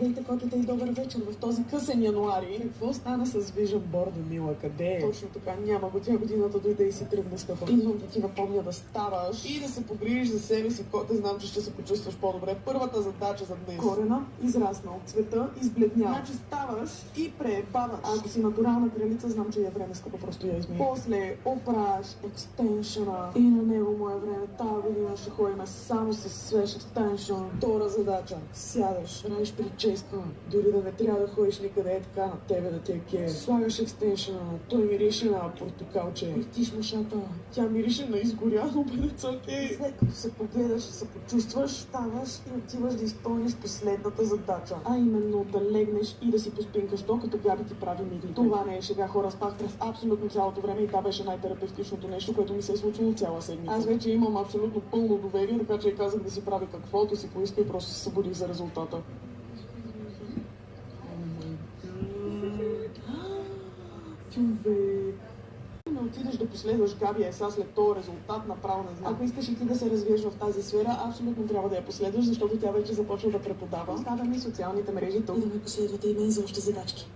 Здравейте, котите, и добър вечер в този късен януари. Какво стана с Vision Board, мила? Къде е? Точно така, няма го. Тя годината дойде и си тръгна, скъпа. Идвам да ти напомня да ставаш и да се погрижиш за себе си, коте. Знам, че ще се почувстваш по-добре. Първата задача за днес. Корена, израснал, цвета, избледнял. Значи ставаш и преебаваш. Ако си натурална кралица, знам, че е време, скъпа, просто я измия. После опраш екстеншъна и на него му е време. Тази година ще ходим само с свеж екстеншън. Втора задача. Сядаш, правиш прическа, дори да не трябва да ходиш никъде, е така на тебе да те е кеф. Слагаш екстеншъна, той мирише на портокалче. Въртиш машата, тя мирише на изгоряно бедецоке. След като се погледаш и се почувстваш, ставаш и отиваш да изпълниш последната задача. А именно да легнеш и да си поспинкаш, докато Габи ти прави миглите. Това не е шега, хора, спах през абсолютно цялото време и това беше най-терапевтичното нещо, което ми се е случило цяла седмица. Аз вече имам абсолютно пълно доверие, така че казах да си прави каквото си поиска и просто се събудих за резултата. Човек. Не отидеш да последваш Габи Еса след този резултат, направо не знам. Ако искаш и ти да се развиеш в тази сфера, абсолютно трябва да я последваш, защото тя вече започва да преподава. Оставям и социалните мрежи тук. И да ме последвате и мен за още задачки.